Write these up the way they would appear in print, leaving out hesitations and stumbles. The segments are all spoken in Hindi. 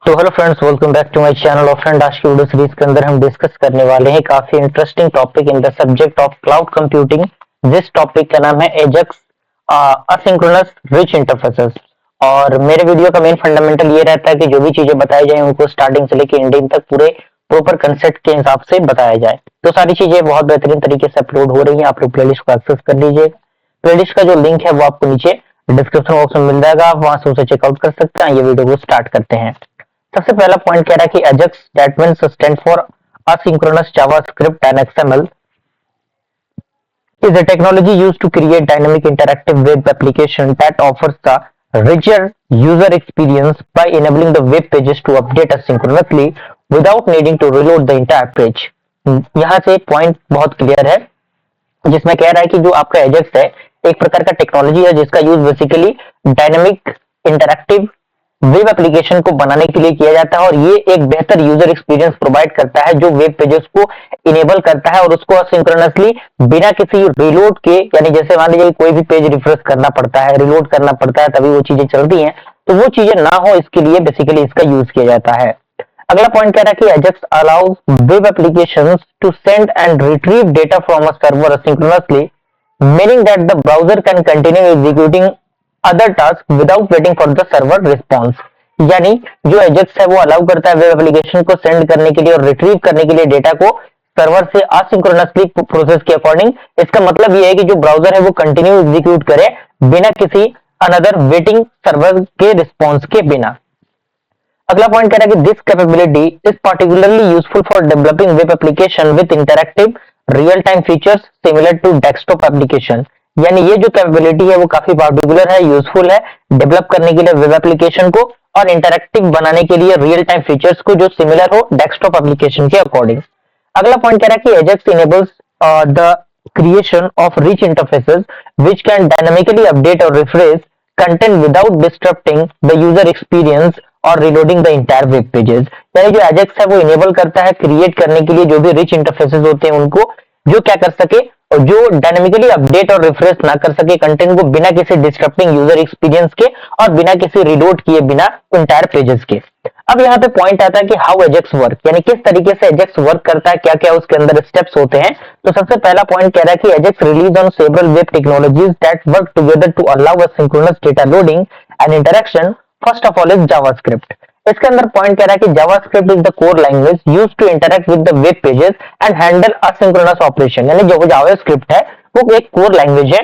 तो hello friends, welcome back to my channel. और फ्रेंड, आज की वीडियो सीरीज के अंदर हम डिस्कस करने वाले हैं काफी interesting topic in the subject of cloud computing. जिस टॉपिक का नाम है एजेक्स असिंक्रोनस रिच इंटरफेसेस। और मेरे वीडियो का मेन फंडामेंटल ये रहता है कि जो भी चीजें बताई जाए उनको स्टार्टिंग से लेकर एंडिंग तक पूरे प्रॉपर कंसेप्ट के हिसाब से बताया जाए। तो सारी चीजें बहुत बेहतरीन तरीके से अपलोड हो रही हैं। आप लोग प्लेलिस्ट को एक्सेस कर लीजिए। प्लेलिस्ट का जो लिंक है वो आपको नीचे डिस्क्रिप्शन बॉक्स में मिल जाएगा, आप वहां से उसे चेकआउट कर सकते हैं। ये वीडियो को स्टार्ट करते हैं। सबसे पहला पॉइंट कह रहा है कि AJAX that means stand for asynchronous javascript and xml is a technology used to create dynamic interactive web application that offers the richer user experience by enabling the web pages to update asynchronously without needing to reload the entire page। यहाँ से पॉइंट बहुत क्लियर है जिसमें कह रहा है कि जो आपका एजेक्स है एक प्रकार का टेक्नोलॉजी है जिसका use basically dynamic interactive web application को बनाने के लिए किया जाता है। और ये एक बेहतर यूजर एक्सपीरियंस प्रोवाइड करता है जो वेब पेजेस को इनेबल करता है और उसको असिंक्रोनसली बिना किसी रिलोड के, यानी जैसे मान लीजिए कोई भी पेज रिफ्रेश करना पड़ता है, रिलोड करना पड़ता है तभी वो चीजें चलती हैं, तो वो चीजें ना हो इसके लिए बेसिकली इसका यूज किया जाता है। अगला पॉइंट कह रहा है कि AJAX allows web applications to send and retrieve data from a server asynchronously, meaning that the browser can continue executing other tasks without waiting for the server response। यानी जो एजेक्स है वो अलाउ करता है वेब एप्लीकेशन को सेंड करने के लिए और रिट्रीव करने के लिए डेटा को सर्वर से असिंक्रोनसली प्रोसेस के अकॉर्डिंग। इसका मतलब ये है कि जो ब्राउजर है वो कंटिन्यू एग्जीक्यूट करे बिना किसी अनदर वेटिंग सर्वर के रिस्पॉन्स के बिना। अगला पॉइंट कह रहा है कि this capability is particularly useful for developing web application with interactive real time features similar to desktop application. यानी ये जो कैपेबिलिटी है वो काफी पार्टिकुलर है, यूजफुल है डेवलप करने के लिए वेब एप्लीकेशन को और इंटरैक्टिव बनाने के लिए रियल टाइम फीचर्स को जो सिमिलर हो डेस्कटॉप एप्लीकेशन के अकॉर्डिंग। अगला पॉइंट कह रहा है कि Ajax enables the creation of rich interfaces which can dynamically update or refresh content without disrupting the user experience और reloading the entire web pages। यानी जो एजेक्स है वो इनेबल करता है क्रिएट करने के लिए जो भी रिच इंटरफेसेस होते हैं उनको, जो क्या कर सके और जो डायनेमिकली अपडेट और रिफ्रेश ना कर सके कंटेंट को बिना किसी डिस्टर्बिंग यूजर एक्सपीरियंस के और बिना किसी रिलोड किए बिना इंटायर पेजेस के। अब यहाँ पे पॉइंट आता है कि हाउ एजेक्स वर्क, यानी किस तरीके से एजेक्स वर्क करता है, क्या क्या उसके अंदर स्टेप्स होते हैं। तो सबसे पहला पॉइंट कह रहा है कि AJAX relies on several web technologies that work together to allow synchronous data loading and interaction. First of all is JavaScript. इसके अंदर पॉइंट कह रहा है कि JavaScript is the core language used to interact with the web pages and handle asynchronous operation. यानी जो जावास्क्रिप्ट है वो एक कोर लैंग्वेज है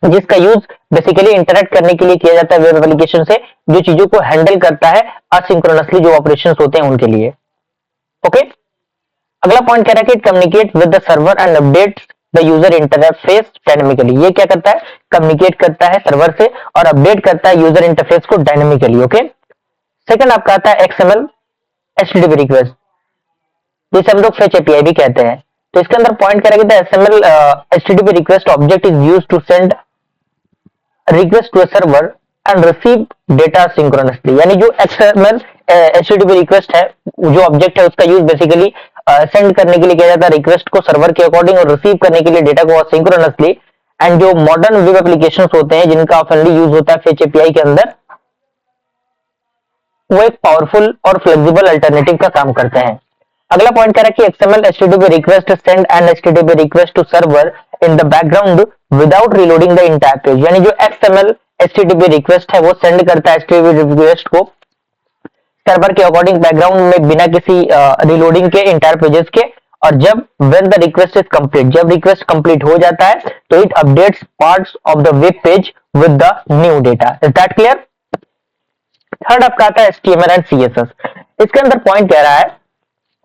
जिसका यूज बेसिकली इंटरैक्ट करने के लिए किया जाता है वेब एप्लीकेशन से, जो चीजों को हैंडल करता है असिंक्रोनसली जो ऑपरेशंस होते हैं उनके लिए। ओके, अगला पॉइंट कह रहा है कि communicate with the server and updates the user interface dynamically. ये क्या करता है, कम्युनिकेट करता है सर्वर से और अपडेट करता है यूजर इंटरफेस को डायनेमिकली। ओके, सेकंड आपका आता है एक्सएमएल एचटीटीपी रिक्वेस्ट, जिसे हम लोग फेच एपीआई भी कहते हैं। तो इसके अंदर पॉइंट करेंगे XML HTTP request object is used to send request to a server and receive data synchronously. यानी जो एक्सएमएल एचटीटीपी रिक्वेस्ट है, जो ऑब्जेक्ट है, उसका यूज बेसिकली सेंड करने के लिए किया जाता है रिक्वेस्ट को सर्वर के अकॉर्डिंग और रिसीव करने के लिए डेटा को सिंक्रोनसली। एंड जो मॉडर्न वेब एप्लीकेशंस होते हैं जिनका ऑफनली यूज होता है फेच एपीआई के अंदर, वो एक पावरफुल और फ्लेक्सिबल अल्टरनेटिव का काम करते हैं। अगला पॉइंट कह रहा है कि XML HTTP request send an HTTP request to server in the background without reloading the entire page. यानी जो एक्सएमएल एचटीटीपी रिक्वेस्ट है वो सेंड करता है एचटीटीपी रिक्वेस्ट को सर्वर के अकॉर्डिंग बैकग्राउंड में बिना किसी रिलोडिंग के इंटायर पेजेस के। और जब when the request is complete, जब रिक्वेस्ट कंप्लीट हो जाता है तो it updates parts of the web page with the new data. Is that clear? Third आपका आता है एचटीएमएल एंड सीएसएस। इसके अंदर पॉइंट कह रहा है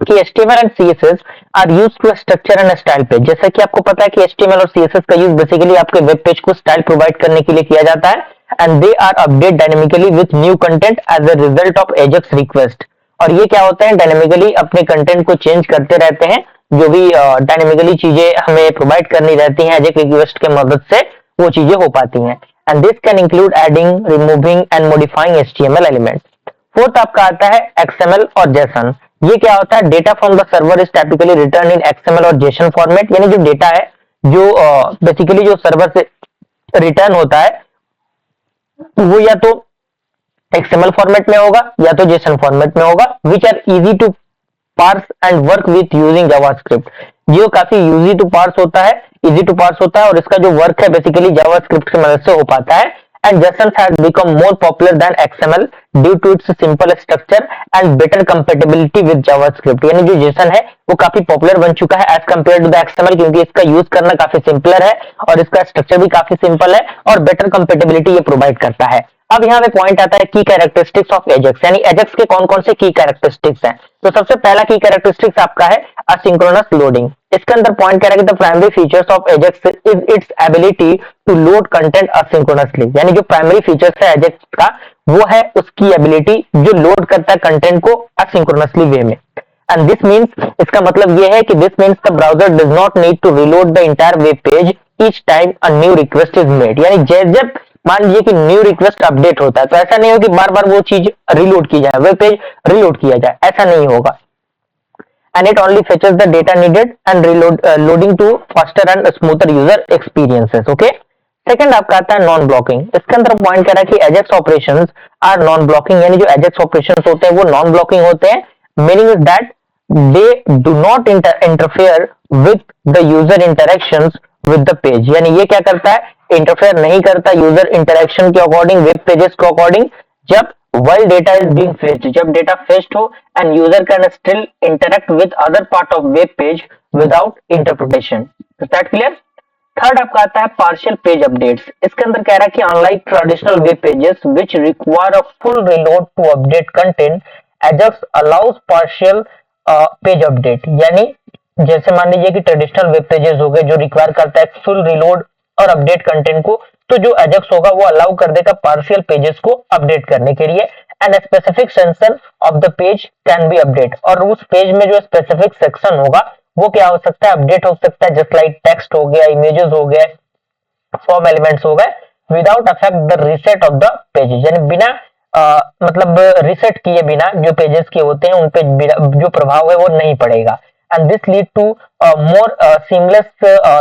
कि HTML and CSS are used to structure and style page. जैसा कि आपको पता है कि HTML और CSS का यूज बेसिकली आपके वेब पेज को स्टाइल प्रोवाइड करने के लिए किया जाता है and they are update dynamically with new content as a result of AJAX request. और ये क्या होता है, डायनेमिकली अपने कंटेंट को चेंज करते रहते हैं, जो भी डायनेमिकली चीजें हमें प्रोवाइड करनी रहती हैं एजेक्स रिक्वेस्ट के मदद से वो चीजें हो पाती हैं। And this can include adding, removing and modifying HTML element. Fourth आपका आता है XML और JSON। ये क्या होता है, data from the server is typically return in XML और JSON फॉर्मेट। यानी जो डेटा है जो बेसिकली जो सर्वर से रिटर्न होता है वो या तो XML फॉर्मेट में होगा या तो JSON फॉर्मेट में होगा, which are easy to parse and work with using JavaScript. जो काफी इजी टू पार्स होता है, इजी टू पार्स होता है और इसका जो वर्क है बेसिकली जावास्क्रिप्ट की मदद से हो पाता है। And JSON has become more popular than XML due to its simple structure and better compatibility with JavaScript। यानी जो JSON है वो काफी पॉपुलर बन चुका है as compare to the XML, क्योंकि इसका यूज करना काफी सिंपलर है और इसका स्ट्रक्चर भी काफी सिंपल है और बेटर कंपेटेबिलिटी ये प्रोवाइड करता है। अब यहाँ पे पॉइंट आता है की कैरेक्टरिस्टिक्स ऑफ एजेक्स, यानी एजेक्स के कौन कौन से की कैरेक्टरिस्टिक्स हैं। तो सबसे पहला की कैरेक्टरिस्टिक्स आपका है असिंक्रोनस लोडिंग। इसके अंदर पॉइंट कह रहा है कि the primary features of AJAX is its ability to load content asynchronously. यानी जो प्राइमरी फीचर्स है एजेक्स का वो है उसकी एबिलिटी जो लोड करता है कंटेंट को असिंक्रोनसली वे में। एंड दिस मीन्स, इसका मतलब ये है कि this means the browser does not need to reload the entire web page each time a new request is made. यानी जब मान लीजिए कि न्यू रिक्वेस्ट अपडेट होता है तो ऐसा नहीं हो कि बार बार वो चीज रिलोड की जाए, वेब पेज रिलोड किया जाए, ऐसा नहीं होगा। And it only fetches the data needed and loading to faster and smoother user experiences. Okay, second आपका आता है नॉन ब्लॉकिंग। इसके अंदर पॉइंट कह रहा है कि AJAX operations are non blocking, यानी जो एजेक्स ऑपरेशंस होते हैं वो नॉन ब्लॉकिंग होते हैं। Meaning is that they do not interfere with the user interactions with the page. यानी ये क्या करता है, इंटरफेयर नहीं करता यूजर इंटरेक्शन के अकॉर्डिंग, वेब पेजेस के अकॉर्डिंग, जब while data is being fetched, जब डेटा फेच्ड हो and user can still interact with other part of web page without interpretation. Is that clear? Third आपका आता है पार्शियल पेज अपडेट्स। इसके अंदर कह रहा है कि unlike traditional web pages which require a full reload to update content, AJAX allows partial page update. यानी जैसे मान लीजिए कि ट्रेडिशनल वेब पेजेस हो गए जो रिक्वायर करता है फुल रीलोड और अपडेट कंटेंट को, तो जो एजेक्स होगा वो अलाउ कर देगा पार्शियल पेजेस को अपडेट करने के लिए। And specific section of the page can be update, और उस पेज में जो स्पेसिफिक सेक्शन होगा वो क्या हो सकता है, अपडेट हो सकता है, जस्ट लाइक टेक्स्ट हो गया, इमेजेस हो गए, फॉर्म एलिमेंट्स हो गए, without affect the reset of the pages. यानी बिना मतलब रीसेट किए बिना जो पेजेस के होते हैं उन पे जो प्रभाव है वो नहीं पड़ेगा। And this lead to more seamless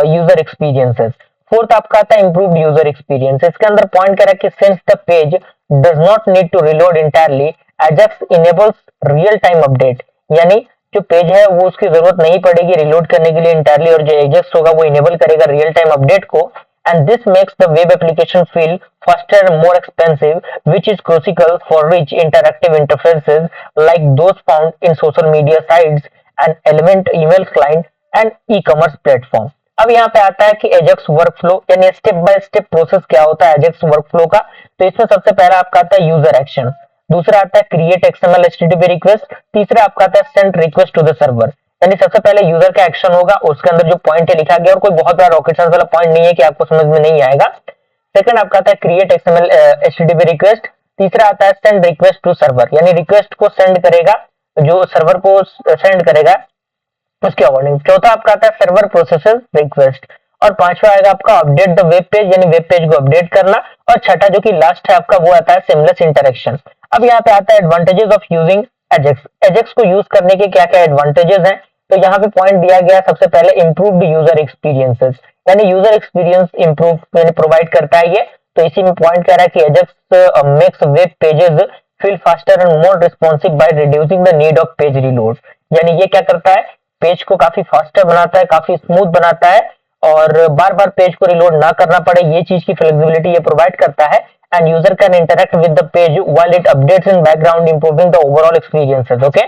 user experiences. Fourth आपका आता है इंप्रूव्ड यूजर एक्सपीरियंस। इसके अंदर पॉइंट करा कि since the page does not need to reload entirely, AJAX enables real time update. यानी जो पेज है वो उसकी जरूरत नहीं पड़ेगी रिलोड करने के लिए इंटायरली, और जो एजेक्स होगा वो इनेबल करेगा रियल टाइम अपडेट को। And this makes the web application feel faster and more expensive, which is crucial for rich interactive interfaces like those found in social media sites and element email client and e-commerce platform। अब यहाँ पे आता है कि एजेक्स वर्कफ्लो, यानी स्टेप बाय स्टेप प्रोसेस क्या होता है एजेक्स वर्कफ्लो का। तो इसमें सबसे पहला आपका आता है यूजर एक्शन, दूसरा आता है क्रिएट एक्सएमएल एचटीटीपी रिक्वेस्ट, तीसरा आपका आता है send request to the server. यानी सबसे पहले यूजर का एक्शन होगा, उसके अंदर जो पॉइंट है लिखा गया, और कोई बहुत बड़ा रॉकेट साइंस वाला पॉइंट नहीं है कि आपको समझ में नहीं आएगा। सेकंड आपका आता है क्रिएट एक्सएमएल एचटीटीपी रिक्वेस्ट, तीसरा आता है सेंड रिक्वेस्ट टू सर्वर, यानी रिक्वेस्ट को सेंड करेगा, जो सर्वर को सेंड करेगा उसके अकॉर्डिंग। चौथा आपका आता है सर्वर प्रोसेसेस रिक्वेस्ट, और पांचवा आएगा आपका अपडेट द वेब पेज, यानी वेब पेज को अपडेट करना, और छठा जो कि लास्ट है आपका वो आता है सीमलेस इंटरेक्शन। अब यहाँ पे आता है advantages of using Ajax. Ajax को यूज करने के क्या क्या एडवांटेजेस हैं, तो यहाँ पे पॉइंट दिया गया सबसे पहले इंप्रूव्ड यूजर एक्सपीरियंसेस, यानी यूजर एक्सपीरियंस इंप्रूव यानी प्रोवाइड करता है ये। तो इसी में पॉइंट कह रहा है कि Ajax makes web pages feel faster and more responsive by reducing the need of page reload. यानी ये क्या करता है, पेज को काफी फास्टर बनाता है, काफी स्मूथ बनाता है, और बार बार पेज को रिलोड ना करना पड़े, ये चीज की फ्लेक्सिबिलिटी ये प्रोवाइड करता है। And user can interact with the page while it updates in background improving the overall experiences. Okay,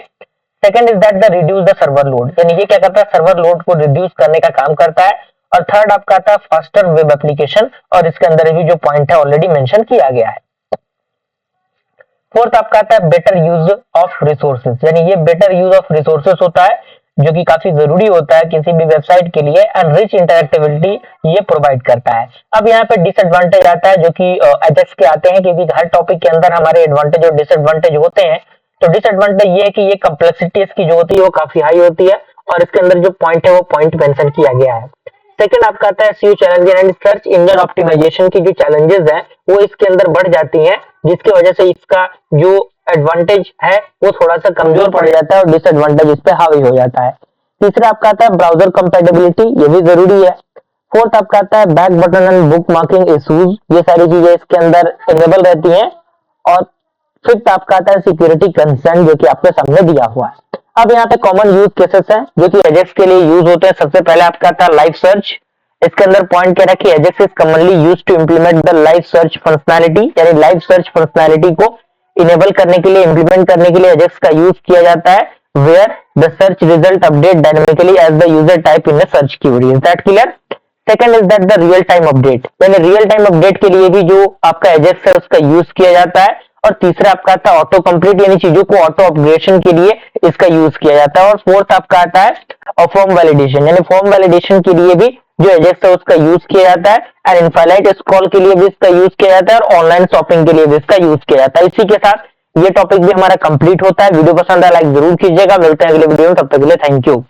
second is that the reduce the server load, यानी ये क्या करता है, सर्वर लोड को रिड्यूस करने का काम करता है। और थर्ड आपका आता है फास्टर वेब एप्लीकेशन, और इसके अंदर भी जो पॉइंट है ऑलरेडी मेंशन किया गया है। फोर्थ आपका आता है बेटर यूज ऑफ रिसोर्सेज, यानी ये बेटर यूज ऑफ रिसोर्सेज होता है जो कि काफी जरूरी होता है किसी भी वेबसाइट के लिए। एंड रिच इंटरेक्टिविटी ये प्रोवाइड करता है। अब यहाँ पे डिसएडवांटेज आता है जो कि एजेक्स के आते हैं, क्योंकि हर टॉपिक के अंदर हमारे एडवांटेज और डिसएडवांटेज होते हैं। तो डिसएडवांटेज ये है कि ये कम्प्लेक्सिटी इसकी जो होती है वो काफी हाई होती है, और इसके अंदर जो पॉइंट है वो पॉइंट मेंशन किया गया है। सेकंड आपका आता है SEO challenge and search engine optimization की जो चैलेंजेस है वो इसके अंदर बढ़ जाती हैं, जिसकी वजह से इसका जो एडवांटेज है वो थोड़ा सा कमजोर पड़ जाता है और डिसएडवांटेज इस पे हावी हो जाता है। तीसरा आपका आता है ब्राउजर कंपैटिबिलिटी, ये भी जरूरी है। फोर्थ आपका आता है back button and book marking issues, ये सारी चीजें इसके अंदर इनेबल रहती हैं। और फिफ्थ आपका आता है सिक्योरिटी कंसर्न, जो कि आपके सामने दिया हुआ है। अब यहाँ पे कॉमन यूज केसेस हैं जो कि एजेक्स के लिए यूज होते हैं। सबसे पहले आपका आता है लाइव सर्च। इसके अंदर पॉइंट क्या रखिए, AJAX is commonly used to implement the live search functionality, यानी लाइव सर्च फंक्शनैलिटी को इनेबल करने के लिए, इंप्लीमेंट करने के लिए एजेक्स का यूज किया जाता है, where the search result update dynamically as the user type in a search keyword. Is that clear? Second is that the real time update, यानी रियल टाइम अपडेट के लिए भी जो आपका एजेक्स है उसका यूज किया जाता है। और तीसरा आपका आता है ऑटो कंप्लीट, यानी चीजों को ऑटो अपग्रेडेशन के लिए इसका यूज किया जाता है। और फोर्थ आपका आता है फॉर्म वैलिडेशन, यानी फॉर्म वैलिडेशन के लिए भी जो एजेक्स है उसका यूज किया जाता है। एंड इनफाइनाइट स्क्रॉल के लिए भी इसका यूज किया जाता है और ऑनलाइन शॉपिंग के लिए भी इसका यूज किया जाता है। इसी के साथ ये टॉपिक भी हमारा कंप्लीट होता है। वीडियो पसंद आया लाइक जरूर कीजिएगा। मिलते हैं अगले वीडियो में, तब तक के लिए थैंक यू।